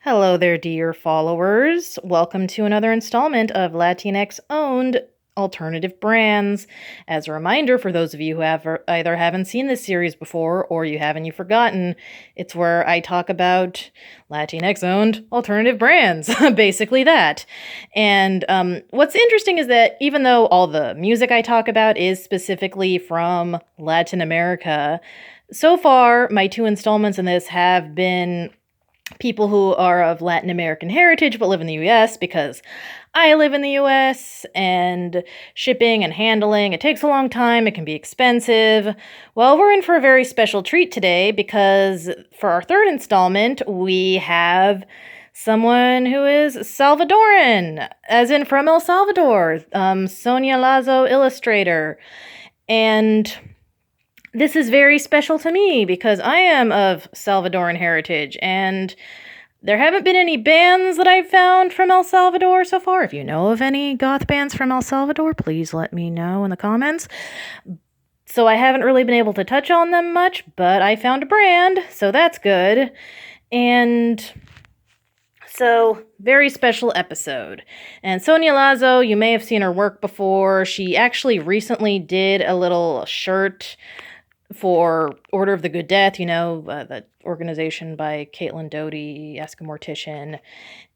Hello there, dear followers. Welcome to another installment of Latinx-Owned Alternative Brands. As a reminder, for those of you who either haven't seen this series before or you've forgotten, it's where I talk about Latinx-owned alternative brands, basically that. And what's interesting is that even though all the music I talk about is specifically from Latin America, so far my two installments in this have been people who are of Latin American heritage but live in the US, because I live in the US and shipping and handling, it takes a long time, it can be expensive. Well, we're in for a very special treat today because for our third installment, we have someone who is Salvadorian, as in from El Salvador, Sonia Lazo, illustrator. And this is very special to me because I am of Salvadoran heritage, and there haven't been any bands that I've found from El Salvador so far. If you know of any goth bands from El Salvador, please let me know in the comments. So I haven't really been able to touch on them much, but I found a brand, so that's good. And so, very special episode. And Sonia Lazo, you may have seen her work before. She actually recently did a little shirt for Order of the Good Death, the organization by Caitlin Doty, Ask a Mortician.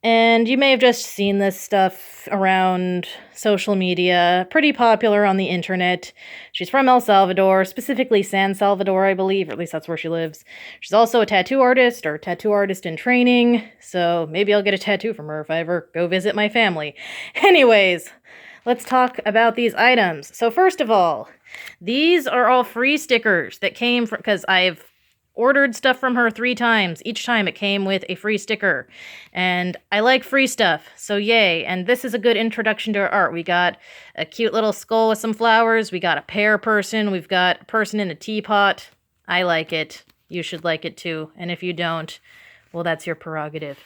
And you may have just seen this stuff around social media, pretty popular on the internet. She's from El Salvador, specifically San Salvador, I believe, or at least that's where she lives. She's also a tattoo artist in training, so maybe I'll get a tattoo from her if I ever go visit my family. Anyways, let's talk about these items. So first of all, these are all free stickers that came from, because I've ordered stuff from her 3 times. Each time it came with a free sticker. And I like free stuff, so yay. And this is a good introduction to her art. We got a cute little skull with some flowers. We got a pear person. We've got a person in a teapot. I like it. You should like it too. And if you don't, well, that's your prerogative.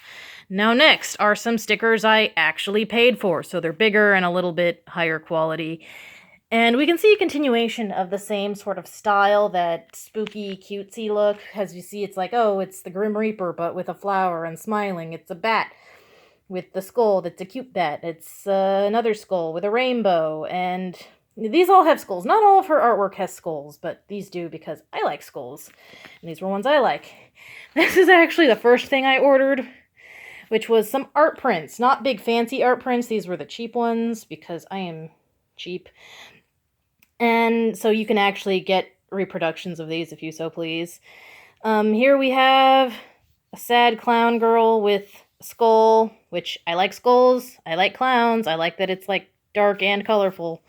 Now next are some stickers I actually paid for, so they're bigger and a little bit higher quality. And we can see a continuation of the same sort of style, that spooky, cutesy look. As you see, it's like, oh, it's the Grim Reaper, but with a flower and smiling. It's a bat with the skull that's a cute bat. It's another skull with a rainbow, and these all have skulls. Not all of her artwork has skulls, but these do because I like skulls. And these were ones I like. This is actually the first thing I ordered, which was some art prints. Not big fancy art prints. These were the cheap ones because I am cheap. And so you can actually get reproductions of these if you so please. Here we have a sad clown girl with a skull, which I like skulls. I like clowns. I like that it's like dark and colorful.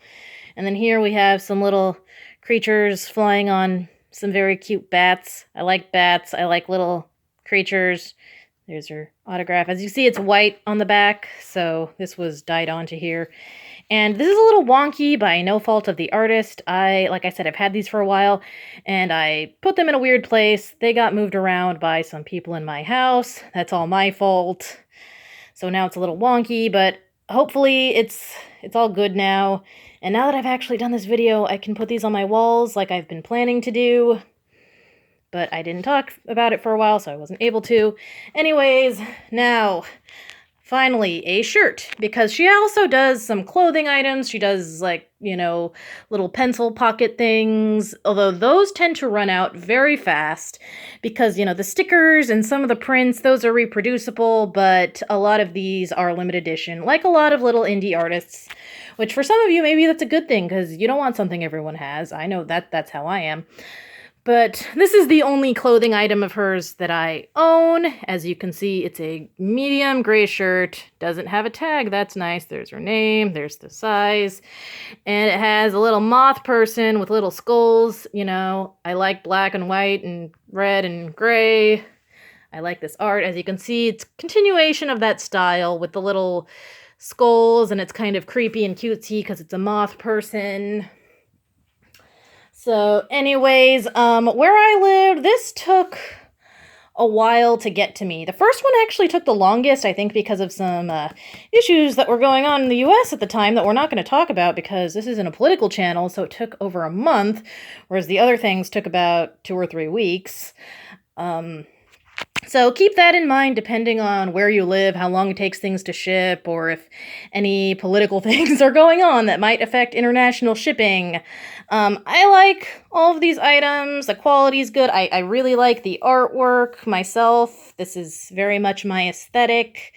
And then here we have some little creatures flying on some very cute bats. I like bats. I like little creatures. There's her autograph. As you see, it's white on the back, so this was dyed onto here. And this is a little wonky by no fault of the artist. Like I said, I've had these for a while, and I put them in a weird place. They got moved around by some people in my house. That's all my fault. So now it's a little wonky, but hopefully it's all good now. And now that I've actually done this video, I can put these on my walls like I've been planning to do. But I didn't talk about it for a while, so I wasn't able to. Anyways, now, finally, a shirt. Because she also does some clothing items. She does, little pencil pocket things. Although those tend to run out very fast. Because, the stickers and some of the prints, those are reproducible. But a lot of these are limited edition. Like a lot of little indie artists. Which for some of you, maybe that's a good thing. Because you don't want something everyone has. I know that's how I am. But this is the only clothing item of hers that I own. As you can see, it's a medium gray shirt. Doesn't have a tag. That's nice. There's her name. There's the size. And it has a little moth person with little skulls. I like black and white and red and gray. I like this art. As you can see, it's continuation of that style with the little skulls. And it's kind of creepy and cutesy because it's a moth person. So anyways, where I lived, this took a while to get to me. The first one actually took the longest, I think, because of some issues that were going on in the US at the time that we're not going to talk about because this isn't a political channel, so it took over a month, whereas the other things took about 2 or 3 weeks. So keep that in mind depending on where you live, how long it takes things to ship, or if any political things are going on that might affect international shipping. I like all of these items. The quality is good. I really like the artwork myself. This is very much my aesthetic.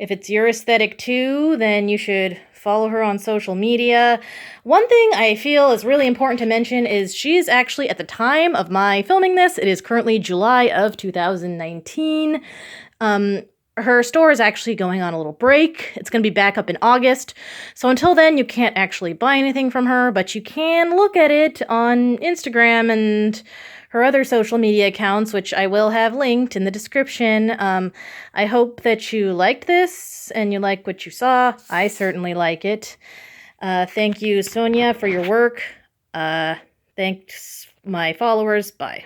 If it's your aesthetic too, then you should follow her on social media. One thing I feel is really important to mention is she is actually, at the time of my filming this, it is currently July of 2019. Her store is actually going on a little break. It's going to be back up in August. So until then, you can't actually buy anything from her, but you can look at it on Instagram and her other social media accounts, which I will have linked in the description. I hope that you liked this and you like what you saw. I certainly like it. Thank you, Sonia, for your work. Thanks, my followers. Bye.